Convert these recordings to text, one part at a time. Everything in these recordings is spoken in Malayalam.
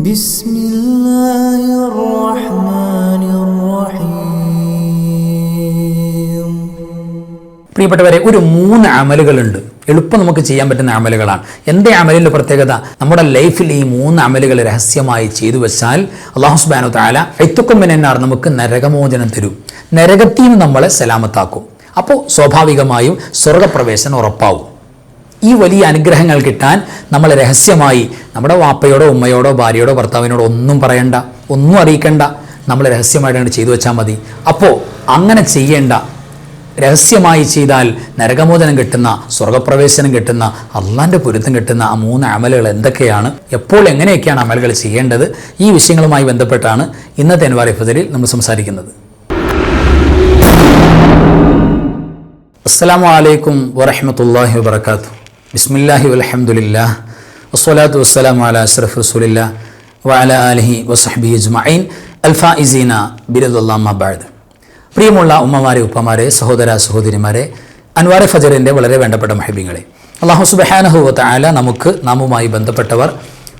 بسم الله الرحمن الرحيم. പ്രിയപ്പെട്ടവരെ, ഒരു 3 അമലുകളുണ്ട്. എളുപ്പം നമുക്ക് ചെയ്യാൻ പറ്റുന്ന അമലുകളാണ്. എന്തേ അമലിൻ്റെ പ്രത്യേകത? നമ്മുടെ ലൈഫിൽ ഈ 3 അമലുകൾ രഹസ്യമായി ചെയ്തു വെച്ചാൽ അല്ലാഹു സുബ്ഹാനഹു വ തആല ഇത്ഖും മിനന്നാർ, നമുക്ക് നരകമോചനം തരും. നരകത്തിൽ നിന്ന് നമ്മളെ സലാമത്താക്കും. അപ്പോൾ സ്വാഭാവികമായും സ്വർഗപ്രവേശനം ഉറപ്പാവും. ഈ വലിയ അനുഗ്രഹങ്ങൾ കിട്ടാൻ നമ്മൾ രഹസ്യമായി നമ്മുടെ വാപ്പയോടോ ഉമ്മയോടോ ഭാര്യയോടോ ഭർത്താവിനോടോ ഒന്നും പറയണ്ട, ഒന്നും അറിയിക്കണ്ട. നമ്മൾ രഹസ്യമായിട്ടാണ് ചെയ്തു വെച്ചാൽ മതി. അപ്പോൾ അങ്ങനെ ചെയ്യേണ്ട, രഹസ്യമായി ചെയ്താൽ നരകമോചനം കിട്ടുന്ന, സ്വർഗപ്രവേശനം കിട്ടുന്ന, അള്ളാൻ്റെ പൊരുത്തം കിട്ടുന്ന ആ 3 അമലുകൾ എന്തൊക്കെയാണ്, എപ്പോൾ എങ്ങനെയൊക്കെയാണ് അമലുകൾ ചെയ്യേണ്ടത്, ഈ വിഷയങ്ങളുമായി ബന്ധപ്പെട്ടാണ് ഇന്നത്തെ അൻവാർ ഫജറിൽ നമ്മൾ സംസാരിക്കുന്നത്. അസ്സലാമു അലൈക്കും വറഹ്മത്തുള്ളാഹി വബറകാതുഹു. ബിസ്മില്ലാഹി വൽഹംദുലില്ലാഹ് വസ്സലാത്തു വസ്സലാമു അലാ അശ്റഫി റസൂലില്ലാഹ് വഅലാ ആലിഹി വസഹ്ബിഹി അജ്മഈൻ അൽഫായിസീന ബിറളില്ലാഹി അമ്മാ ബഅദ്. പ്രിയമുള്ള ഉമ്മമാരെ, ഉപ്പമാരെ, സഹോദര സഹോദരിമാരെ, അൻവാർ ഫജറിൻ്റെ വളരെ വേണ്ടപ്പെട്ട മഹബീങ്ങളെ, അല്ലാഹു സുബ്ഹാനഹു വ തആല നാമുമായി ബന്ധപ്പെട്ടവർ,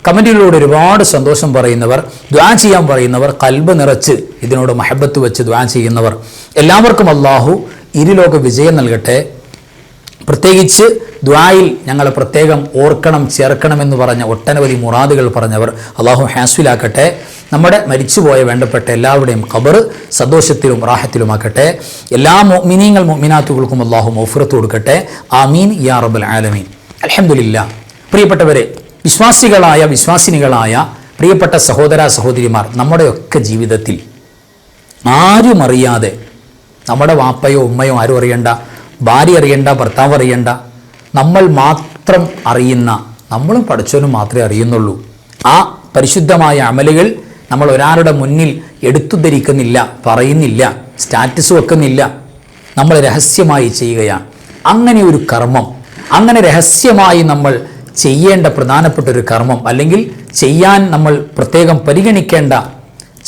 കമൻറ്റിലൂടെ ഒരുപാട് സന്തോഷം പറയുന്നവർ, ദുആ ചെയ്യാൻ പറയുന്നവർ, ഖൽബ് നിറച്ച് ഇതിനോട് മഹബത്ത് വെച്ച് ദുആ ചെയ്യുന്നവർ, എല്ലാവർക്കും അല്ലാഹു ഇരുലോക വിജയം നൽകട്ടെ. പ്രത്യേകിച്ച് ദുആയിൽ ഞങ്ങളെ പ്രത്യേകം ഓർക്കണം, ചേർക്കണമെന്ന് പറഞ്ഞ ഒട്ടനവധി മുറാദുകൾ പറഞ്ഞവർ അല്ലാഹു ഹാസ്വിലാക്കട്ടെ. നമ്മുടെ മരിച്ചുപോയ വേണ്ടപ്പെട്ട എല്ലാവരുടെയും ഖബർ സന്തോഷത്തിലും റാഹത്തിലുമാക്കട്ടെ. എല്ലാ മുഅ്മിനീങ്ങൾ മുഅ്മിനാത്തുകൾക്കും അല്ലാഹു മഗ്ഫിറത്ത് കൊടുക്കട്ടെ. ആമീൻ യാ റബ്ബൽ ആലമീൻ. അൽഹംദുലില്ലാ. പ്രിയപ്പെട്ടവരെ, വിശ്വാസിനികളായ പ്രിയപ്പെട്ട സഹോദര സഹോദരിമാർ, നമ്മുടെയൊക്കെ ജീവിതത്തിൽ ആരും അറിയാതെ, നമ്മുടെ വാപ്പയോ ഉമ്മയോ ആരും അറിയണ്ട, ഭാര്യ അറിയണ്ട, ഭർത്താവ് അറിയണ്ട, നമ്മൾ മാത്രം അറിയുന്ന, നമ്മളും പഠിച്ചവനും മാത്രമേ അറിയുന്നുള്ളൂ. ആ പരിശുദ്ധമായ അമലുകൾ നമ്മൾ ഒരാളുടെ മുന്നിൽ എടുത്തു ധരിക്കുന്നില്ല, പറയുന്നില്ല, സ്റ്റാറ്റസ് വെക്കുന്നില്ല. നമ്മൾ രഹസ്യമായി ചെയ്യുകയാണ്. അങ്ങനെ ഒരു കർമ്മം, അങ്ങനെ രഹസ്യമായി നമ്മൾ ചെയ്യേണ്ട പ്രധാനപ്പെട്ട ഒരു കർമ്മം, അല്ലെങ്കിൽ ചെയ്യാൻ നമ്മൾ പ്രത്യേകം പരിഗണിക്കേണ്ട,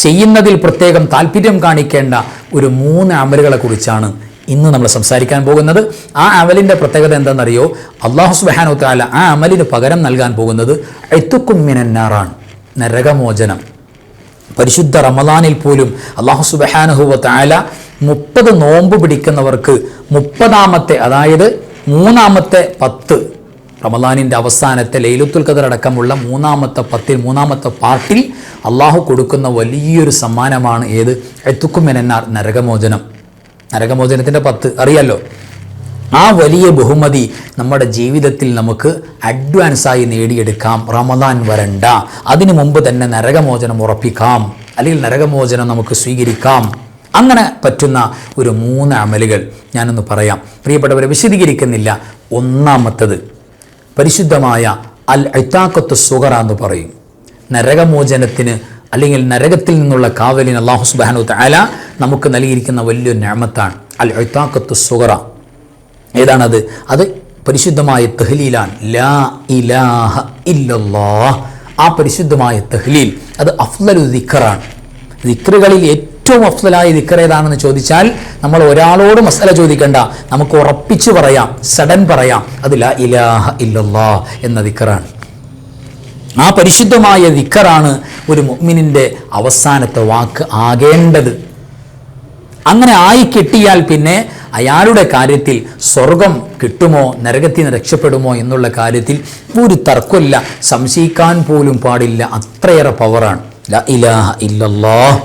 ചെയ്യുന്നതിൽ പ്രത്യേകം താല്പര്യം കാണിക്കേണ്ട ഒരു 3 അമലുകളെ കുറിച്ചാണ് ഇന്ന് നമ്മൾ സംസാരിക്കാൻ പോകുന്നത്. ആ അമലിൻ്റെ പ്രത്യേകത എന്താണെന്നറിയോ? അല്ലാഹു സുബ്ഹാനഹു വ തആല ആ അമലിന് പകരം നൽകാൻ പോകുന്നത് ഇത്ഖും മിനന്നാറാണ്, നരകമോചനം. പരിശുദ്ധ റമദാനിൽ പോലും അല്ലാഹു സുബ്ഹാനഹു വ തആല 30 നോമ്പ് പിടിക്കുന്നവർക്ക് 30ാമത്തെ, അതായത് 3ാമത്തെ 10, റമദാനിൻ്റെ അവസാനത്തെ ലൈലത്തുൽ ഖദർ അടക്കമുള്ള 3ാമത്തെ 10, 3ാമത്തെ പാർട്ടിൽ അള്ളാഹു കൊടുക്കുന്ന വലിയൊരു സമ്മാനമാണ് ഏത്? ഇത്ഖും മിനന്നാർ, നരകമോചനം. നരകമോചനത്തിൻ്റെ 10 അറിയാലോ. ആ വലിയ ബഹുമതി നമ്മുടെ ജീവിതത്തിൽ നമുക്ക് അഡ്വാൻസായി നേടിയെടുക്കാം. റമദാൻ വരണ്ട, അതിനു മുമ്പ് തന്നെ നരകമോചനം ഉറപ്പിക്കാം, അല്ലെങ്കിൽ നരകമോചനം നമുക്ക് സ്വീകരിക്കാം. അങ്ങനെ പറ്റുന്ന ഒരു 3 അമലുകൾ ഞാനൊന്ന് പറയാം. പ്രിയപ്പെട്ടവരെ, വിശദീകരിക്കുന്നില്ല. ഒന്നാമത്തത് പരിശുദ്ധമായ അൽ ഇതാഖത്തു സുഗറ എന്ന് പറയും. നരകമോചനത്തിന്, അല്ലെങ്കിൽ നരകത്തിൽ നിന്നുള്ള കാവലിന് അല്ലാഹു സുബ്ഹാനഹു വ തആല നമുക്ക് നൽകിയിരിക്കുന്ന വലിയൊരു നിഅമത്താണ് അൽ ഇതാഖത്തു സുഗറ. ഏതാണത്? അത് പരിശുദ്ധമായ തഹ്ലീലാണ്. ലാ ഇലാഹ ഇല്ലല്ലാഹ്. ആ പരിശുദ്ധമായ തഹ്ലീൽ അത് അഫ്ളലു ദിക്റാണ്. ദിക്റുകളിൽ ഏറ്റവും അഫ്ളലായ ദിക്ർ ഏതാണെന്ന് ചോദിച്ചാൽ നമ്മൾ ഒരാളോട് മസല ചോദിക്കണ്ട, നമുക്ക് ഉറപ്പിച്ചു പറയാം, സഡൻ പറയാം, അത് ലാ ഇലാഹ ഇല്ലല്ലാഹ് എന്ന ദിക്റാണ്. ആ പരിശുദ്ധമായ ദിക്റാണ് ഒരു മുഅ്മിനിൻ്റെ അവസാനത്തെ വാക്ക് ആകേണ്ടത്. അങ്ങനെ ആയി കിട്ടിയാൽ പിന്നെ അയാളുടെ കാര്യത്തിൽ സ്വർഗം കിട്ടുമോ, നരകത്തിൽ നിന്ന് രക്ഷപ്പെടുമോ എന്നുള്ള കാര്യത്തിൽ ഒരു തർക്കമില്ല, സംശയിക്കാൻ പോലും പാടില്ല. അത്രയേറെ പവറാണ് ലാ ഇലാഹ ഇല്ലല്ലാഹ്.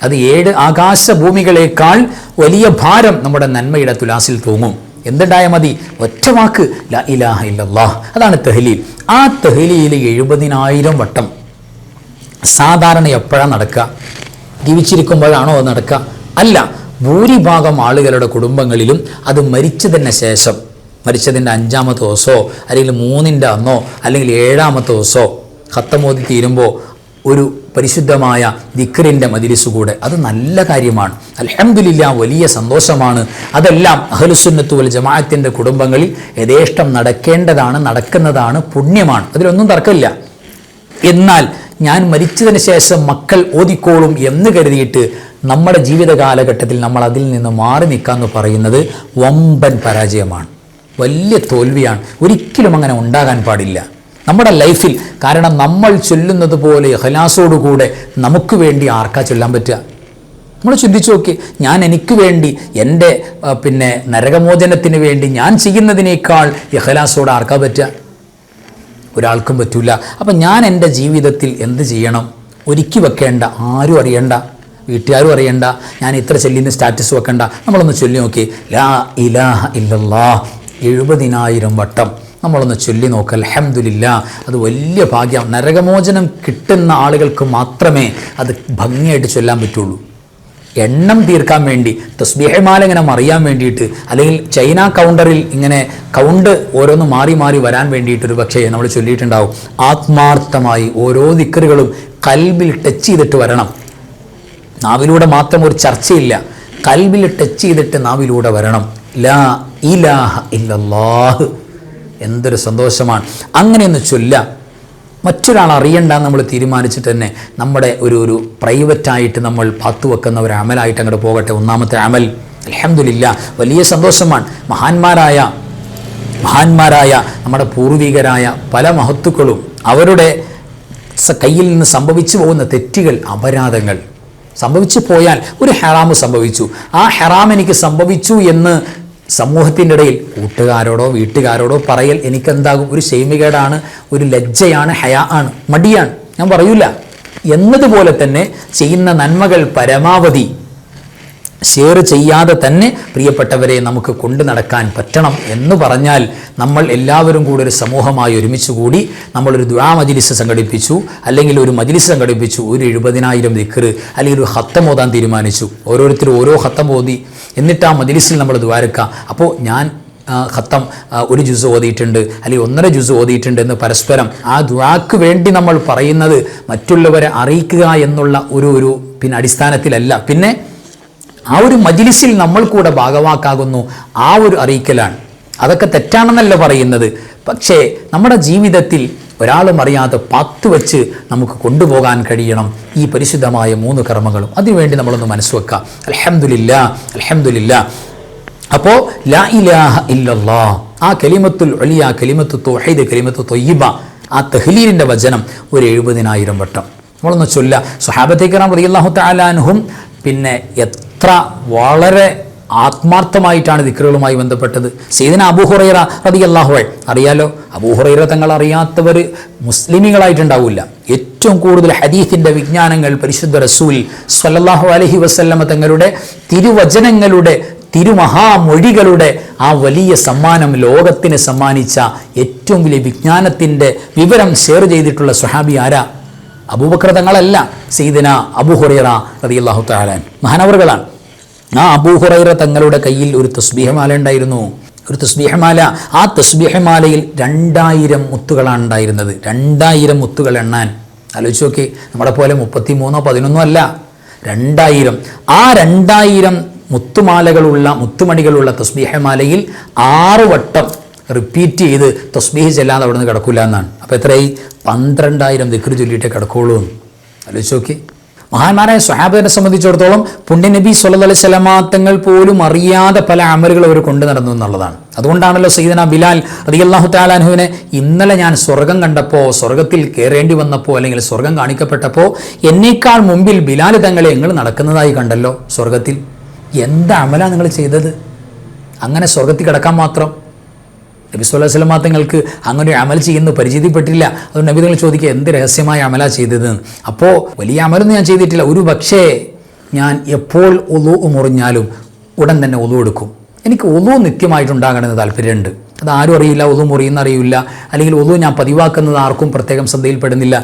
അത് 7 ആകാശഭൂമികളേക്കാൾ വലിയ ഭാരം നമ്മുടെ നന്മയുടെ തുലാസിൽ തൂങ്ങും. എന്തുണ്ടായാൽ മതി? ഒറ്റ വാക്ക് ലാ ഇലാഹ ഇല്ലല്ലാഹ്. അതാണ് തഹ്ലീൽ. ആ തഹ്ലീൽ 70,000 വട്ടം. സാധാരണ എപ്പോഴാണ് നടക്കുക? ജീവിച്ചിരിക്കുമ്പോഴാണോ അത് നടക്കുക? അല്ല. ഭൂരിഭാഗം ആളുകളുടെ കുടുംബങ്ങളിലും അത് മരിച്ചതിന് ശേഷം, മരിച്ചതിൻ്റെ 5ാമത്തെ ദിവസമോ അല്ലെങ്കിൽ 3ൻ്റെ അന്നോ അല്ലെങ്കിൽ 7ാമത്തെ ദിവസമോ ഖത്തമോദി തീരുമ്പോൾ ഒരു പരിശുദ്ധമായ ദിക്റിൻ്റെ മജ്‌ലിസ് കൂടെ, അത് നല്ല കാര്യമാണ്. അൽഹംദുലില്ലാ, വലിയ സന്തോഷമാണ്. അതെല്ലാം അഹ്ലുസുന്നത്ത് വൽ ജമാഅത്തിൻ്റെ കുടുംബങ്ങളിൽ യഥേഷ്ടം നടക്കേണ്ടതാണ്, നടക്കുന്നതാണ്, പുണ്യമാണ്. അതിലൊന്നും തർക്കമില്ല. എന്നാൽ ഞാൻ മരിച്ചതിന് ശേഷം മക്കൾ ഓതിക്കോളും എന്ന് കരുതിയിട്ട് നമ്മുടെ ജീവിത കാലഘട്ടത്തിൽ നമ്മൾ അതിൽ നിന്ന് മാറി നിൽക്കാമെന്ന് പറയുന്നത് വമ്പൻ പരാജയമാണ്, വലിയ തോൽവിയാണ്. ഒരിക്കലും അങ്ങനെ ഉണ്ടാകാൻ പാടില്ല. നമ്മുടെ ലൈഫിൽ. കാരണം നമ്മൾ ചൊല്ലുന്നത് പോലെ ഇഖ്ലാസോടുകൂടെ നമുക്ക് വേണ്ടി ആർക്കാ ചൊല്ലാൻ പറ്റുക? നമ്മൾ ചിന്തിച്ചു നോക്കി, ഞാൻ എനിക്ക് വേണ്ടി എൻ്റെ നരകമോചനത്തിന് വേണ്ടി ഞാൻ ചെയ്യുന്നതിനേക്കാൾ ഇഖ്ലാസോട് ആർക്കാ പറ്റുക? ഒരാൾക്കും പറ്റൂല. അപ്പം ഞാൻ എൻ്റെ ജീവിതത്തിൽ എന്ത് ചെയ്യണം? ഒരുക്കി വെക്കേണ്ട, ആരും അറിയണ്ട, വീട്ടുകാരും അറിയണ്ട, ഞാൻ ഇത്ര ചൊല്ലിന്ന് സ്റ്റാറ്റസ് വെക്കണ്ട. നമ്മളൊന്ന് ചൊല്ലി നോക്കി, ലാ ഇലാഹ ഇല്ലല്ലാഹ് 70,000 വട്ടം നമ്മളൊന്ന് ചൊല്ലി നോക്കുക. അൽഹംദുലില്ലാ, അത് വലിയ ഭാഗ്യം. നരകമോചനം കിട്ടുന്ന ആളുകൾക്ക് മാത്രമേ അത് ഭംഗിയായിട്ട് ചൊല്ലാൻ പറ്റുള്ളൂ. എണ്ണം തീർക്കാൻ വേണ്ടി തസ്ബീഹ്മാല ഇങ്ങനെ മറിയാൻ വേണ്ടിയിട്ട്, അല്ലെങ്കിൽ ചൈന കൗണ്ടറിൽ ഇങ്ങനെ കൗണ്ട് ഓരോന്ന് മാറി മാറി വരാൻ വേണ്ടിയിട്ട് ഒരു പക്ഷേ നമ്മൾ ചൊല്ലിയിട്ടുണ്ടാവും. ആത്മാർത്ഥമായി ഓരോ ദിക്റുകളും കൽബിൽ ടച്ച് ചെയ്തിട്ട് വരണം. നാവിലൂടെ മാത്രം ഒരു ചർച്ചയില്ല, കൽബിൽ ടച്ച് ചെയ്തിട്ട് നാവിലൂടെ വരണം. ലാ ഇലാഹ ഇല്ലല്ലാഹ്. എന്തൊരു സന്തോഷമാണ് അങ്ങനെയൊന്ന് ചൊല്ലാം. മറ്റൊരാൾ അറിയണ്ടെന്ന് നമ്മൾ തീരുമാനിച്ചിട്ട് തന്നെ നമ്മുടെ ഒരു പ്രൈവറ്റായിട്ട് നമ്മൾ പാത്തുവെക്കുന്ന ഒരു അമലായിട്ട് അങ്ങോട്ട് പോകട്ടെ. ഒന്നാമത്തെ അമൽ, അൽഹംദുലില്ലാ, വലിയ സന്തോഷമാണ്. മഹാന്മാരായ നമ്മുടെ പൂർവികരായ പല മഹത്തുക്കളും അവരുടെ കയ്യിൽ നിന്ന് സംഭവിച്ചു പോകുന്ന തെറ്റുകൾ, അപരാധങ്ങൾ സംഭവിച്ചു പോയാൽ, ഒരു ഹറാമ് സംഭവിച്ചു, ആ ഹറാം എനിക്ക് സംഭവിച്ചു എന്ന് സമൂഹത്തിൻ്റെ ഇടയിൽ കൂട്ടുകാരോടോ വീട്ടുകാരോടോ പറയൽ എനിക്കെന്താകും? ഒരു ഷെയ്മികേടാണ്, ഒരു ലജ്ജയാണ്, ഹയാ ആണ്, മടിയാണ്, ഞാൻ പറയൂല എന്നതുപോലെ തന്നെ ചെയ്യുന്ന നന്മകൾ പരമാവധി ഷെയർ ചെയ്യാതെ തന്നെ പ്രിയപ്പെട്ടവരെ നമുക്ക് കൊണ്ടു നടക്കാൻ പറ്റണം എന്ന് പറഞ്ഞാൽ, നമ്മൾ എല്ലാവരും കൂടി ഒരു സമൂഹമായി ഒരുമിച്ച് കൂടി നമ്മളൊരു ദുആ മജ്ലിസ് സംഘടിപ്പിച്ചു, അല്ലെങ്കിൽ ഒരു മജ്ലിസ് സംഘടിപ്പിച്ചു, ഒരു 70,000 ദിക്ർ അല്ലെങ്കിൽ ഒരു ഖത്തം ഓതാൻ തീരുമാനിച്ചു. ഓരോരുത്തരും ഓരോ ഖത്തം ഓതി, എന്നിട്ട് ആ മജ്ലിസിൽ നമ്മൾ ദുആരക്കുക. അപ്പോൾ ഞാൻ ഖത്തം ഒരു ജുസ് ഓതിയിട്ടുണ്ട്, അല്ലെങ്കിൽ 1.5 ജുസ് ഓതിയിട്ടുണ്ട് എന്ന് പരസ്പരം ആ ദുആക്ക് വേണ്ടി നമ്മൾ പറയുന്നത് മറ്റുള്ളവരെ അറിയിക്കുക എന്നുള്ള ഒരു അടിസ്ഥാനത്തിലല്ല, പിന്നെ ആ ഒരു മജ്ലിസിൽ നമ്മൾ കൂടെ ഭാഗവാക്കാകുന്നു, ആ ഒരു അറിയിക്കലാണ്. അതൊക്കെ തെറ്റാണെന്നല്ല പറയുന്നത്, പക്ഷേ നമ്മുടെ ജീവിതത്തിൽ ഒരാളും അറിയാതെ പാത്തുവെച്ച് നമുക്ക് കൊണ്ടുപോകാൻ കഴിയണം ഈ പരിശുദ്ധമായ 3 കർമ്മങ്ങളും. അതിനുവേണ്ടി നമ്മളൊന്ന് മനസ്സുവെക്കാം. അൽഹംദുലില്ലാ. അപ്പോൾ ലാ ഇലാഹ ഇല്ലല്ലാഹ്, ആ കലിമത്തുൽ ഉലിയ, കലിമത്തു തൗഹീദ്, കലിമത്തു ത്വയ്യിബ, ആ തഹ്ലീലിൻ്റെ വചനം ഒരു 70,000 വട്ടം നമ്മളൊന്ന് ചൊല്ലുക. സ്വഹാബത്തെ കിറാം റളിയല്ലാഹു തആല അൻഹും എത്ര വളരെ ആത്മാർത്ഥമായിട്ടാണ് ദിക്റുകളുമായി ബന്ധപ്പെട്ടത്. സയ്യിദന അബൂ ഹുറൈറ റളിയല്ലാഹു അൻഹു, അറിയാലോ, അബൂ ഹുറൈറ തങ്ങൾ അറിയാത്തവർ മുസ്ലിമീങ്ങളായിട്ടുണ്ടാവില്ല. ഏറ്റവും കൂടുതൽ ഹദീസിൻ്റെ വിജ്ഞാനങ്ങൾ പരിശുദ്ധ റസൂൽ സ്വല്ലല്ലാഹു അലൈഹി വസല്ലമ തങ്ങളുടെ തിരുവചനങ്ങളുടെ, തിരുമഹാമൊഴികളുടെ ആ വലിയ സമ്മാനം ലോകത്തിന് സമ്മാനിച്ച ഏറ്റവും വലിയ വിജ്ഞാനത്തിൻ്റെ വിവരം ഷെയർ ചെയ്തിട്ടുള്ള സ്വഹാബി ആരാ? അബൂബക്കർ തങ്ങളല്ല, സയ്യിദന അബൂ ഹുറൈറ റളിയല്ലാഹു തആല മഹാനവറുകളാണ്. ആ അബൂ ഹുറൈറ തങ്ങളുടെ കയ്യിൽ ഒരു തസ്ബീഹ്മാല ഉണ്ടായിരുന്നു, ഒരു തസ്ബീഹ്മാല. ആ തസ്ബീഹ്മാലയിൽ 2000 മുത്തുകളാണ് ഉണ്ടായിരുന്നത്. 2000 മുത്തുകൾ എണ്ണാൻ ആലോചിച്ച് നോക്കി. നമ്മുടെ പോലെ 33 11 അല്ല, 2000. ആ 2000 മുത്തുമണികളുള്ള തസ്ബീഹ്മാലയിൽ 6 വട്ടം റിപ്പീറ്റ് ചെയ്ത് തസ്ബീഹ് ചെല്ലാതെ അവിടെ നിന്ന് കിടക്കില്ല എന്നാണ്. അപ്പോൾ എത്രയായി? 12,000 ദിക്ർ ചൊല്ലിയിട്ടേ കിടക്കുള്ളൂ. ആലോചിച്ച് നോക്കി. മഹാന്മാരായ സ്വഹാബത്തിനെ സംബന്ധിച്ചിടത്തോളം പുണ്യനബി സ്വല്ലല്ലാഹു അലൈഹി വസല്ലമ തങ്ങൾ പോലും അറിയാതെ പല അമലുകൾ അവർ കൊണ്ടു നടന്നു എന്നുള്ളതാണ്. അതുകൊണ്ടാണല്ലോ സയ്യിദന ബിലാൽ റളിയല്ലാഹു തആല അൻഹുവിനെ ഇന്നലെ ഞാൻ സ്വർഗം കണ്ടപ്പോൾ, സ്വർഗത്തിൽ കയറേണ്ടി വന്നപ്പോൾ, അല്ലെങ്കിൽ സ്വർഗം കാണിക്കപ്പെട്ടപ്പോൾ എന്നേക്കാൾ മുമ്പിൽ ബിലാൽ തങ്ങളെ നിങ്ങൾ നടക്കുന്നതായി കണ്ടല്ലോ സ്വർഗത്തിൽ. എന്ത് അമലാണ് നിങ്ങൾ ചെയ്തത്? അങ്ങനെ സ്വർഗത്തിൽ കിടക്കാൻ മാത്രം നബി സ്വല്ലല്ലാഹു അലൈഹി വസല്ലമ തങ്ങൾക്ക് അങ്ങനെ ഒരു അമൽ ചെയ്യുന്നത് പരിചയപ്പെട്ടില്ല. അതുകൊണ്ട് നബി തങ്ങൾ ചോദിക്കുക, എന്ത് രഹസ്യമായ അമലാ ചെയ്തത്? അപ്പോൾ വലിയ അമലൊന്നും ഞാൻ ചെയ്തിട്ടില്ല, ഒരു പക്ഷേ ഞാൻ എപ്പോൾ ഉളു മുറിഞ്ഞാലും ഉടൻ തന്നെ ഉളു എടുക്കും. എനിക്ക് ഉളു നിത്യമായിട്ടുണ്ടാകണമെന്ന് താല്പര്യമുണ്ട്. അത് ആരും അറിയില്ല, ഉളു മുറിയുന്ന അറിയില്ല, അല്ലെങ്കിൽ ഉളു ഞാൻ പതിവാക്കുന്നത് ആർക്കും പ്രത്യേകം ശ്രദ്ധയിൽപ്പെടുന്നില്ല,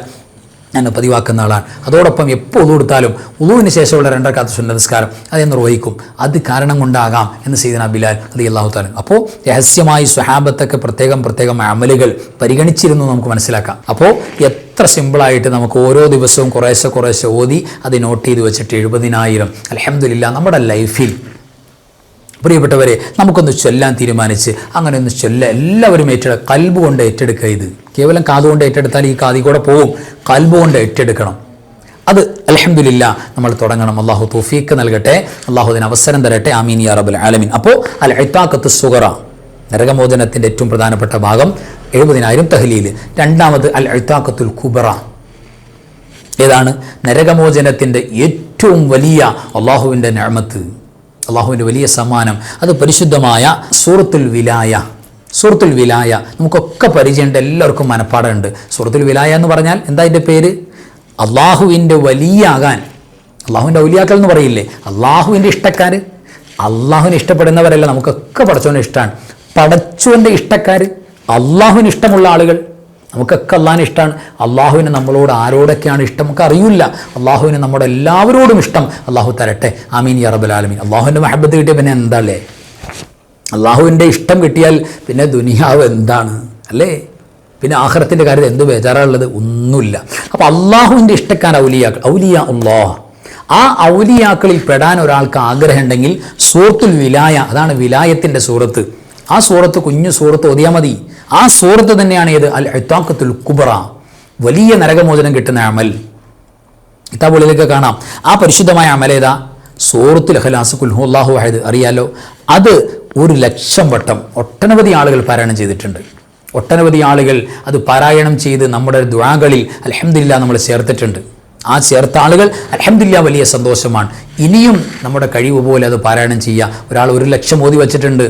ഞാൻ പതിവാക്കുന്ന ആളാണ്. അതോടൊപ്പം എപ്പോൾ ഉളു എടുത്താലും ഉളുവിന് ശേഷമുള്ള 2 റക്അത്ത് സുന്നത്ത് നിസ്കാരം അത് നിർവഹിക്കും. അത് കാരണം കൊണ്ടാകാം എന്ന് സയ്യിദന ബിലാൽ റളിയല്ലാഹു തആല. അപ്പോൾ രഹസ്യമായി സ്വഹാബത്തൊക്കെ പ്രത്യേകം അമലുകൾ പരിഗണിച്ചിരുന്നു നമുക്ക് മനസ്സിലാക്കാം. അപ്പോൾ എത്ര സിമ്പിളായിട്ട് നമുക്ക് ഓരോ ദിവസവും കുറേശ്ശെ ഓതി അത് നോട്ട് ചെയ്ത് വെച്ചിട്ട് 70,000 അൽഹംദുലില്ലാ നമ്മുടെ ലൈഫിൽ പ്രിയപ്പെട്ടവരെ നമുക്കൊന്ന് ചൊല്ലാൻ തീരുമാനിച്ച് അങ്ങനെ ഒന്ന് എല്ലാവരും കൽബ് കൊണ്ട് ഏറ്റെടുക്കുക. ഇത് കേവലം കാതുകൊണ്ട് ഏറ്റെടുത്താൽ ഈ കാതി കൂടെ പോവും, കൽബ് കൊണ്ട് ഏറ്റെടുക്കണം. അത് അൽഹംദുലില്ലാ നമ്മൾ തുടങ്ങണം. അല്ലാഹു തൗഫീഖ് നൽകട്ടെ, അല്ലാഹു അതിന് അവസരം തരട്ടെ. ആമീൻ യാ റബ്ബൽ ആലമീൻ. അപ്പോൾ അൽ ഇതാഖത്തു സുഗറ, നരകമോചനത്തിൻ്റെ ഏറ്റവും പ്രധാനപ്പെട്ട ഭാഗം 70,000 തഹ്ലീൽ. രണ്ടാമത് അൽ ഇത്താഖത്തുൽ കുബറ. ഏതാണ്? നരകമോചനത്തിൻ്റെ ഏറ്റവും വലിയ അള്ളാഹുവിൻ്റെ നിഅമത്ത്, അള്ളാഹുവിൻ്റെ വലിയ സമ്മാനം. അത് പരിശുദ്ധമായ സൂറത്തുൽ വിലായ. സൂറത്തുൽ വിലായ നമുക്കൊക്കെ പരിചയമുണ്ട്, എല്ലാവർക്കും മനപ്പാടമുണ്ട്. സൂറത്തുൽ വിലായ എന്ന് പറഞ്ഞാൽ എന്താ അതിൻ്റെ പേര്? അള്ളാഹുവിൻ്റെ വലിയാകാൻ. അള്ളാഹുവിൻ്റെ ഔലിയാക്കൾ എന്ന് പറയില്ലേ, അള്ളാഹുവിൻ്റെ ഇഷ്ടക്കാർ. അള്ളാഹുവിനെ ഇഷ്ടപ്പെടുന്നവരല്ല, നമുക്കൊക്കെ പടച്ചോൻ്റെ ഇഷ്ടമാണ്. പടച്ചോൻ്റെ ഇഷ്ടക്കാർ, അള്ളാഹുവിന് ഇഷ്ടമുള്ള ആളുകൾ, നമുക്കൊക്കെ അള്ളാഹിന് ഇഷ്ടമാണ്. അള്ളാഹുവിന് നമ്മളോട് ആരോടൊക്കെയാണ് ഇഷ്ടം നമുക്ക് അറിയില്ല. അള്ളാഹുവിന് നമ്മുടെ എല്ലാവരോടും ഇഷ്ടം അള്ളാഹു തരട്ടെ. ആമീൻ യാ റബ്ബൽ ആലമീൻ. അള്ളാഹുവിൻ്റെ മഹബത്ത് കിട്ടിയ പിന്നെ എന്താല്ലേ, അള്ളാഹുവിൻ്റെ ഇഷ്ടം കിട്ടിയാൽ പിന്നെ ദുനിയാവ് എന്താണ് അല്ലേ? പിന്നെ ആഖിറത്തിൻ്റെ കാര്യത്തിൽ എന്ത് ബേജാറുള്ളത്? ഒന്നുമില്ല. അപ്പോൾ അള്ളാഹുവിൻ്റെ ഇഷ്ടക്കാർ ഔലിയാക്കൾ, ഔലിയ അള്ളാഹ്. ആ ഔലിയാക്കളിൽ പെടാൻ ഒരാൾക്ക് ആഗ്രഹം ഉണ്ടെങ്കിൽ സൂറത്തുൽ വിലായ, അതാണ് വിലായത്തിൻ്റെ സൂറത്ത്. ആ സൂറത്ത്, കുഞ്ഞു സൂറത്ത് ഓതിയാൽ മതി. ആ സൂറത്ത് തന്നെയാണ് ഏത്? അൽ ഇത്താഖത്തുൽ കുബ്ര, വലിയ നരകമോചനം കിട്ടുന്ന അമൽ. കിതാബുകളിലൊക്കെ കാണാം. ആ പരിശുദ്ധമായ അമലേതാ? സൂറത്തുൽ ഇഖ്ലാസ്, ഖുൽ ഹുവല്ലാഹു അഹദ്. അറിയാലോ, അത് 1,00,000 വട്ടം ഒട്ടനവധി ആളുകൾ പാരായണം ചെയ്തിട്ടുണ്ട്. ഒട്ടനവധി ആളുകൾ അത് പാരായണം ചെയ്ത് നമ്മുടെ ദുആകളിൽ അൽഹംദുലില്ലാ നമ്മൾ ചേർത്തിട്ടുണ്ട്. ആ ചേർത്ത ആളുകൾ അൽഹംദുലില്ലാ വലിയ സന്തോഷമാണ്. ഇനിയും നമ്മുടെ കഴിവ് പോലെ അത് പാരായണം ചെയ്യുക. ഒരാൾ 1,00,000 ഓതി വച്ചിട്ടുണ്ട്,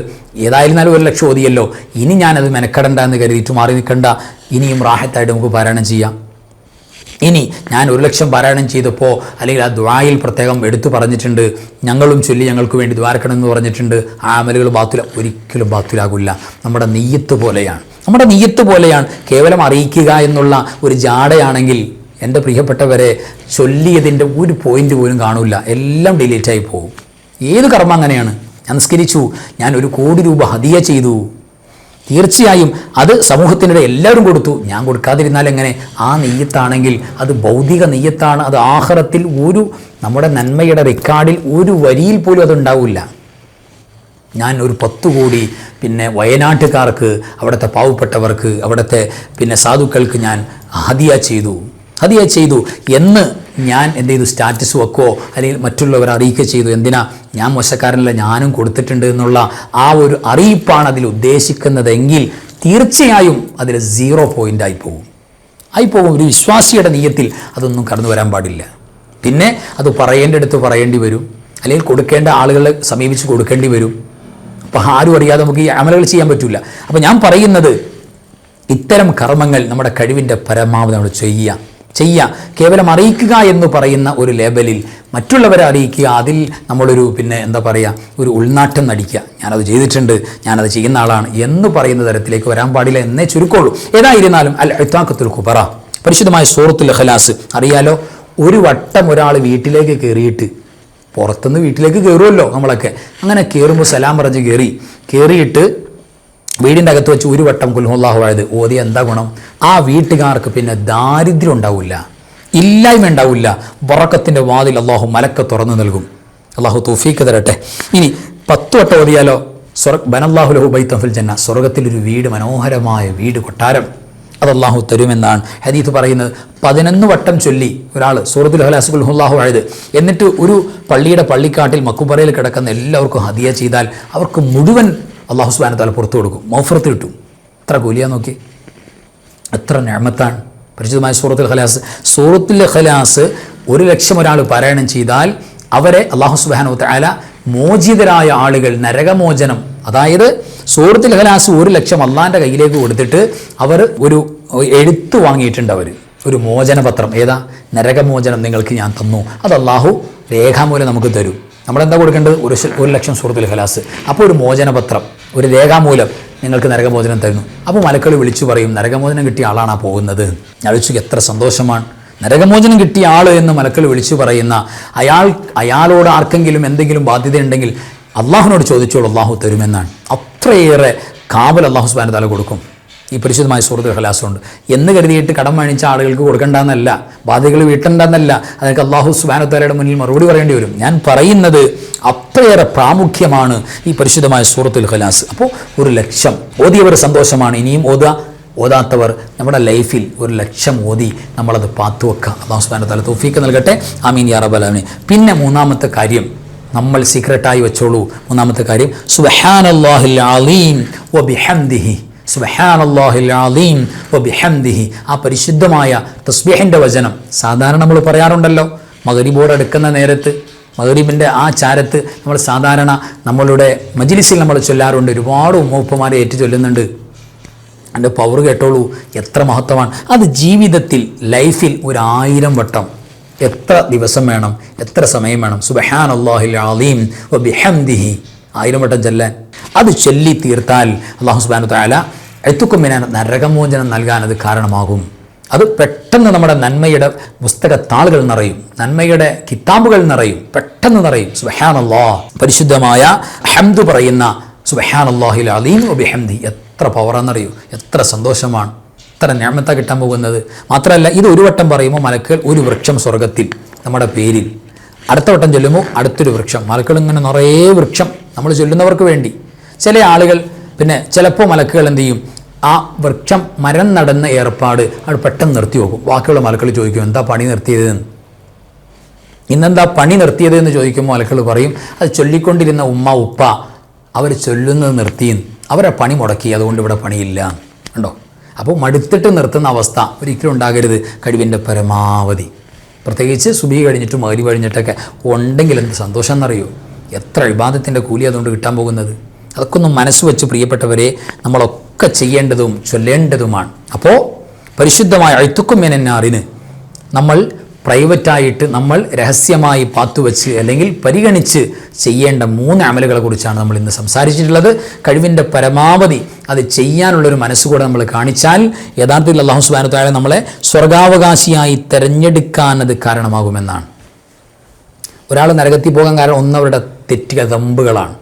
ഏതായിരുന്നാലും 1,00,000 ഓതിയല്ലോ, ഇനി ഞാനത് മെനക്കെടണ്ട എന്ന് കരുതിയിട്ട് മാറി നിൽക്കണ്ട. ഇനിയും റാഹത്തായിട്ട് നമുക്ക് പാരായണം ചെയ്യാം. ഇനി ഞാൻ 1,00,000 പാരായണം ചെയ്തപ്പോൾ അല്ലെങ്കിൽ ആ ദുആയിൽ പ്രത്യേകം എടുത്തു പറഞ്ഞിട്ടുണ്ട്, ഞങ്ങളും ചൊല്ലി ഞങ്ങൾക്ക് വേണ്ടി ദ്വാരക്കണം എന്ന് പറഞ്ഞിട്ടുണ്ട്. ആ അമലുകൾ ഒരിക്കലും ബാത്തിലാകില്ല. നമ്മുടെ നിയ്യത്ത് പോലെയാണ്, നമ്മുടെ നിയ്യത്ത് പോലെയാണ്. കേവലം അറിയിക്കുക എന്നുള്ള ഒരു ജാടയാണെങ്കിൽ എൻ്റെ പ്രിയപ്പെട്ടവരെ, ചൊല്ലിയതിൻ്റെ ഒരു പോയിന്റ് പോലും കാണില്ല, എല്ലാം ഡിലീറ്റായി പോകും. ഏത് കർമ്മം അങ്ങനെയാണ്? ഞാൻ നിസ്കരിച്ചു, ഞാൻ 1 കോടി രൂപ ഹദിയ ചെയ്തു, തീർച്ചയായും അത് സമൂഹത്തിനിടെ എല്ലാവരും കൊടുത്തു, ഞാൻ കൊടുക്കാതിരുന്നാൽ എങ്ങനെ? ആ നെയ്യത്താണെങ്കിൽ അത് ഭൗതിക നെയ്യത്താണ്. അത് ആഖിറത്തിൽ നമ്മുടെ നന്മയുടെ റെക്കോർഡിൽ ഒരു വരിയിൽ പോലും അതുണ്ടാവില്ല. ഞാൻ 10 കോടി പിന്നെ വയനാട്ടുകാർക്ക്, അവിടുത്തെ പാവപ്പെട്ടവർക്ക്, അവിടുത്തെ പിന്നെ സാധുക്കൾക്ക് ഞാൻ ഹദിയ ചെയ്തു എന്ന് ഞാൻ എന്ത് ചെയ്തു? സ്റ്റാറ്റസ് വെക്കോ അല്ലെങ്കിൽ മറ്റുള്ളവരെ അറിയിക്കുക ചെയ്തു. എന്തിനാ? ഞാൻ മോശക്കാരനല്ല, ഞാനും കൊടുത്തിട്ടുണ്ട് എന്നുള്ള ആ ഒരു അറിയിപ്പാണ് അതിൽ ഉദ്ദേശിക്കുന്നതെങ്കിൽ തീർച്ചയായും അതിൽ 0 പോയിൻ്റ് ആയി പോകും. ഒരു വിശ്വാസിയുടെ നിയ്യത്തിൽ അതൊന്നും കടന്നു വരാൻ പാടില്ല. പിന്നെ അത് പറയേണ്ടടുത്ത് പറയേണ്ടി വരും, അല്ലെങ്കിൽ കൊടുക്കേണ്ട ആളുകളെ സമീപിച്ച് കൊടുക്കേണ്ടി വരും. അപ്പോൾ ആരും അറിയാതെ നമുക്ക് ഈ അമലുകൾ ചെയ്യാൻ പറ്റില്ല. അപ്പോൾ ഞാൻ പറയുന്നത്, ഇത്തരം കർമ്മങ്ങൾ നമ്മുടെ കഴിവിൻ്റെ പരമാവധി നമ്മൾ ചെയ്യുക. കേവലം അറിയിക്കുക എന്ന് പറയുന്ന ഒരു ലേബലിൽ മറ്റുള്ളവരെ അറിയിക്കുക, അതിൽ നമ്മളൊരു പിന്നെ എന്താ പറയുക, ഒരു ഉൾനാട്ടം നടിക്കുക, ഞാനത് ചെയ്തിട്ടുണ്ട്, ഞാനത് ചെയ്യുന്ന ആളാണ് എന്ന് പറയുന്ന തരത്തിലേക്ക് വരാൻ പാടില്ല എന്നേ ചുരുക്കമുള്ളൂ. ഏതായിരുന്നാലും അൽ ഇത്താഖത്തുൽ കുബ്ര, പരിശുദ്ധമായ സൂറത്തുൽ ഇഖ്ലാസ് അറിയാലോ. 1 വട്ടം ഒരാൾ വീട്ടിലേക്ക് കയറിയിട്ട്, പുറത്തുനിന്ന് വീട്ടിലേക്ക് കയറുമല്ലോ നമ്മളൊക്കെ, അങ്ങനെ കയറുമ്പോൾ സലാം പറഞ്ഞ് കയറിയിട്ട് വീടിൻ്റെ അകത്ത് വെച്ച് 1 വട്ടം ഖുൽ ഹുവല്ലാഹു അഹദ് ഓതി എന്താ ഗുണം? ആ വീട്ടുകാർക്ക് പിന്നെ ദാരിദ്ര്യം ഉണ്ടാവില്ല, ഇല്ലായ്മ ഉണ്ടാവില്ല. ബറക്കത്തിൻ്റെ വാതിൽ അള്ളാഹു മലക്ക് തുറന്നു നൽകും. അള്ളാഹു തൗഫീഖ് തരട്ടെ. ഇനി 10 വട്ടം ഓതിയാലോ? ബനല്ലാഹു ലഹു ബൈതൻ ഫിൽ ജന്ന, സ്വർഗത്തിലൊരു വീട്, മനോഹരമായ വീട്, കൊട്ടാരം, അത് അള്ളാഹു തരുമെന്നാണ് ഹദീസ് പറയുന്നത്. 11 വട്ടം ചൊല്ലി ഒരാൾ സൂറത്തുൽ ഇഖ്ലാസ് ഖുൽ ഹുവല്ലാഹു അഹദ്, എന്നിട്ട് ഒരു പള്ളിയുടെ പള്ളിക്കാട്ടിൽ മക്കുബറയിൽ കിടക്കുന്ന എല്ലാവർക്കും ഹദിയ ചെയ്താൽ അവർക്ക് മുഴുവൻ അള്ളാഹു സുബ്ഹാനഹു വ തആല പുറത്തു കൊടുക്കും, മഗ്ഫിറത്ത് കിട്ടും. എത്ര കൂലിയാ നോക്കി, എത്ര നിഅമത്താണ്. പരിശുദ്ധമായ സൂറത്തുൽ ഇഖ്ലാസ് 1,00,000 ഒരാൾ പാരായണം ചെയ്താൽ അവരെ അള്ളാഹു സുബ്ഹാനഹു വ തആല മോചിതരായ ആളുകൾ, നരകമോചനം, അതായത് സൂറത്തുൽ ഇഖ്ലാസ് 1,00,000 അള്ളാഹിൻ്റെ കയ്യിലേക്ക് കൊടുത്തിട്ട് അവർ ഒരു എഴുത്ത് വാങ്ങിയിട്ടുണ്ട്, ഒരു മോചനപത്രം. ഏതാ? നരകമോചനം നിങ്ങൾക്ക് ഞാൻ തന്നു. അത് അള്ളാഹു രേഖാമൂലം നമുക്ക് തരും. നമ്മളെന്താ കൊടുക്കേണ്ടത്? 1,00,000 സൂറത്തുൽ ഇഖ്ലാസ്. അപ്പോൾ ഒരു മോചനപത്രം, ഒരു രേഖാമൂലം നിങ്ങൾക്ക് നരകമോചനം തരുന്നു. അപ്പോൾ മലക്കൾ വിളിച്ചു പറയും, നരകമോചനം കിട്ടിയ ആളാണ് പോകുന്നത്. ആലോചിച്ചു, എത്ര സന്തോഷമാണ്. നരകമോചനം കിട്ടിയ ആൾ എന്ന് മലക്കൾ വിളിച്ചു പറയുന്ന അയാളോട് ആർക്കെങ്കിലും എന്തെങ്കിലും ബാധ്യതയുണ്ടെങ്കിൽ അള്ളാഹുവിനോട് ചോദിച്ചോളൂ, അള്ളാഹു തരുമെന്നാണ്. അത്രയേറെ കാവൽ അള്ളാഹു സുബ്ഹാനഹു വ തആല കൊടുക്കും ഈ പരിശുദ്ധമായ സൂറത്തുൽ ഇഖ്ലാസ് കൊണ്ട്. എന്ന് കരുതിയിട്ട് കടം വാങ്ങിച്ച ആളുകൾക്ക് കൊടുക്കേണ്ടെന്നല്ല, ബാധ്യതകൾ വീട്ടണ്ടെന്നല്ല, അതൊക്കെ അള്ളാഹു സുബ്ഹാനഹു വ തആലയുടെ മുന്നിൽ മറുപടി പറയേണ്ടി വരും. ഞാൻ പറയുന്നത് അത്രയേറെ പ്രാമുഖ്യമാണ് ഈ പരിശുദ്ധമായ സൂറത്തുൽ ഇഖ്ലാസ്. അപ്പോൾ 1,00,000 ഓതിയവർ സന്തോഷമാണ്. ഇനിയും ഓതാത്തവർ നമ്മുടെ ലൈഫിൽ 1,00,000 ഓതി നമ്മളത് പാത്തുവെക്കുക. അല്ലാഹു സുബ്ഹാനഹു വ തആല തൗഫീഖ് നൽകട്ടെ. ആമീൻ യാ റബ്ബൽ ആലമീൻ. പിന്നെ 3-ാമത്തെ കാര്യം, നമ്മൾ സീക്രട്ടായി വെച്ചോളൂ. മൂന്നാമത്തെ കാര്യം സുബ്ഹാനല്ലാഹിൽ അലീം വബിഹംദിഹി. സുബ്ഹാനല്ലാഹിൽ അലീം വബിഹംദിഹി. ആ പരിശുദ്ധമായ തസ്ബീഹിൻ്റെ വചനം സാധാരണ നമ്മൾ പറയാറുണ്ടല്ലോ, മഗ്രിബോട് അടുക്കുന്ന നേരത്ത്, മഗ്രിബിൻ്റെ ആ ചാരത്ത് നമ്മൾ സാധാരണ നമ്മളുടെ മജ്ലിസിൽ നമ്മൾ ചൊല്ലാറുണ്ട്. ഒരുപാട് ഉമ്മൂപ്പമാരെ ഏറ്റു ചൊല്ലുന്നുണ്ട്. അതിൻ്റെ പവർ കേട്ടോളൂ, എത്ര മഹത്വമാണ് അത്. ജീവിതത്തിൽ ലൈഫിൽ 1000 വട്ടം, എത്ര ദിവസം വേണം, എത്ര സമയം വേണം? സുബ്ഹാനല്ലാഹിൽ അലീം വബിഹംദിഹി 1000 വട്ടം ചൊല്ലാൻ. അത് ചൊല്ലി തീർത്താൽ അല്ലാഹു സുബ്ഹാനഹു വതആല അയ്തുക്കുമിനാൻ നരകമോചനം നൽകാൻ അത് കാരണമാകും. അത് പെട്ടെന്ന് നമ്മുടെ നന്മയുടെ പുസ്തകത്താളുകൾ നിറയും, നന്മയുടെ കിതാബുകൾ നിറയും, പെട്ടെന്ന് നിറയും. സുബ്ഹാനല്ലാഹ്, പരിശുദ്ധമായ ഹംദ് പറയുന്ന സുബ്ഹാനല്ലാഹിൽ അലീം വബിഹംദിഹി എത്ര പവറാണെന്നറിയൂ, എത്ര സന്തോഷമാണ്, എത്ര നിഅമത്താ കിട്ടാൻ പോകുന്നത്. മാത്രമല്ല ഇത് ഒരു വട്ടം പറയുമ്പോൾ മലക്കുകൾ ഒരു വൃക്ഷം സ്വർഗത്തിൽ നമ്മുടെ പേരിൽ, അടുത്ത വട്ടം ചൊല്ലുമ്പോൾ അടുത്തൊരു വൃക്ഷം, മലക്കുകൾ ഇങ്ങനെ നിറയെ വൃക്ഷം നമ്മൾ ചൊല്ലുന്നവർക്ക് വേണ്ടി. ചില ആളുകൾ പിന്നെ ചിലപ്പോൾ മലക്കുകൾ എന്ത് ചെയ്യും, ആ വൃക്ഷം മരം നടന്ന ഏർപ്പാട് അത് പെട്ടെന്ന് നിർത്തി വെക്കും. ബാക്കിയുള്ള മലക്കുകൾ ചോദിക്കും എന്താ പണി നിർത്തിയതെന്ന്, ഇന്നെന്താ പണി നിർത്തിയതെന്ന് ചോദിക്കുമ്പോൾ മലക്കുകൾ പറയും അത് ചൊല്ലിക്കൊണ്ടിരുന്ന ഉമ്മ ഉപ്പ അവർ ചൊല്ലുന്നത് നിർത്തിയെന്ന്, അവരെ പണി മുടക്കി, അതുകൊണ്ട് ഇവിടെ പണിയില്ല. ഉണ്ടോ? അപ്പോൾ മടുത്തിട്ട് നിർത്തുന്ന അവസ്ഥ ഒരിക്കലും ഉണ്ടാകരുത്. കഴിവിൻ്റെ പരമാവധി, പ്രത്യേകിച്ച് സുബഹി കഴിഞ്ഞിട്ടും മഗ്രിബ് കഴിഞ്ഞിട്ടൊക്കെ ഉണ്ടെങ്കിൽ എന്ത് സന്തോഷം എന്നറിയോ, എത്ര ഇബാദത്തിൻ്റെ കൂലി അതുകൊണ്ട് കിട്ടാൻ പോകുന്നത്. അതൊക്കെ ഒന്ന് മനസ്സ് വെച്ച് പ്രിയപ്പെട്ടവരെ നമ്മളൊക്കെ ചെയ്യേണ്ടതും ചൊല്ലേണ്ടതുമാണ്. അപ്പോൾ പരിശുദ്ധമായ അയ്തുക്കും മിനന്നാറിന് നമ്മൾ പ്രൈവറ്റായിട്ട് നമ്മൾ രഹസ്യമായി പാത്തുവെച്ച് അല്ലെങ്കിൽ പരിഗണിച്ച് ചെയ്യേണ്ട 3 അമലുകളെ കുറിച്ചാണ് നമ്മൾ ഇന്ന് സംസാരിച്ചിട്ടുള്ളത്. കഴിവിൻ്റെ പരമാവധി അത് ചെയ്യാനുള്ളൊരു മനസ്സുകൂടെ നമ്മൾ കാണിച്ചാൽ യഥാർത്ഥത്തിൽ അല്ലാഹു സുബ്ഹാനഹു വതആല നമ്മളെ സ്വർഗാവകാശിയായി തിരഞ്ഞെടുക്കാൻ അത് കാരണമാകുമെന്നാണ്. ഒരാൾ നരകത്തിൽ പോകാൻ കാരണം ഒന്നവരുടെ തെറ്റുകതമ്പുകളാണ്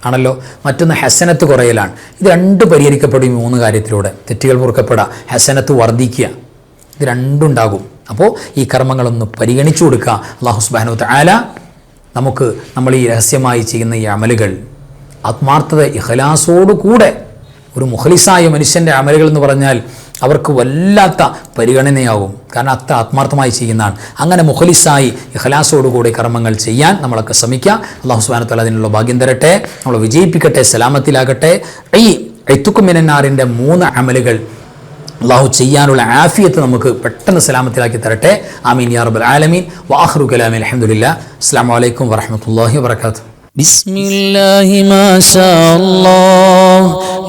ആണല്ലോ, മറ്റൊന്ന് ഹസനത്ത് കുറയലാണ്. ഇത് 2 പരിഹരിക്കപ്പെടും ഈ 3 കാര്യത്തിലൂടെ. തെറ്റുകൾ പൊറുക്കപ്പെടുക, ഹസനത്ത് വർദ്ധിക്കുക, ഇത് 2 ഉണ്ടാകും. അപ്പോൾ ഈ കർമ്മങ്ങളൊന്ന് പരിഗണിച്ചു കൊടുക്കുക. അല്ലാഹു സുബ്ഹാനഹു വതആല നമുക്ക് നമ്മൾ ഈ രഹസ്യമായി ചെയ്യുന്ന ഈ അമലുകൾ ആത്മാർത്ഥത ഇഖ്ലാസോടുകൂടെ, ഒരു മുഖ്ലിസായ മനുഷ്യൻ്റെ അമലുകൾ എന്ന് പറഞ്ഞാൽ അവർക്ക് വല്ലാത്ത പരിഗണനയാകും, കാരണം അത്ര ആത്മാർത്ഥമായി ചെയ്യുന്നതാണ്. അങ്ങനെ മുഖ്ലിസായി ഇഖ്ലാസോടുകൂടി കർമ്മങ്ങൾ ചെയ്യാൻ നമ്മളൊക്കെ ശ്രമിക്കുക. അല്ലാഹു സുബ്ഹാനഹു വതആല അതിനുള്ള ഭാഗ്യം തരട്ടെ, നമ്മളെ വിജയിപ്പിക്കട്ടെ, സലാമത്തിലാകട്ടെ. ഈ അയ്തുക്കും മിനന്നാറിൻ്റെ 3 അമലുകൾ അല്ലാഹു ചെയ്യാനുള്ള ആഫിയത്ത് നമുക്ക് പെട്ടെന്ന് സലാമത്തിലാക്കി തരട്ടെ. ആമീൻ യാ റബ്ബൽ ആലമീൻ. വആഖിറു കലാമി അൽഹംദുലില്ലാഹ്. അസ്സലാമു അലൈക്കും വറഹ്മത്തുള്ളാഹി വബറകാതുഹു. بسم الله ما شاء الله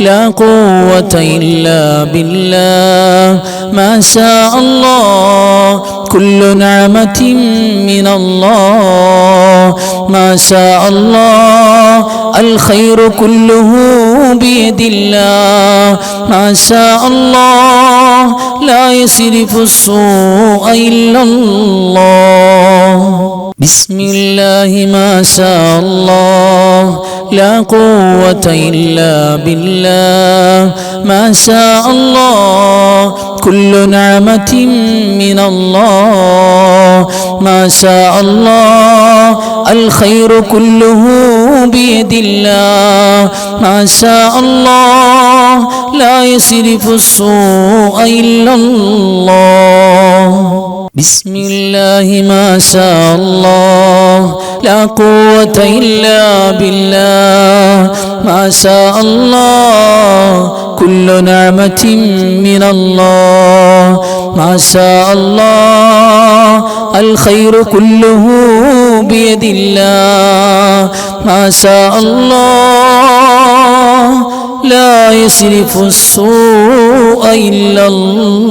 لا قوة إلا بالله ما شاء الله كل نعمة من الله ما شاء الله الخير كله بيد الله ما شاء الله لا يصرف السوء إلا الله بسم الله ما شاء الله لا قوة إلا بالله ما شاء الله كل نعمة من الله ما شاء الله الخير كله بيد الله ما شاء الله لا يصرف السوء إلا الله بسم الله ما شاء الله لا قوة إلا بالله ما شاء الله كل نعمة من الله ما شاء الله الخير كله بيد الله ما شاء الله لا يصرف السوء إلا الله.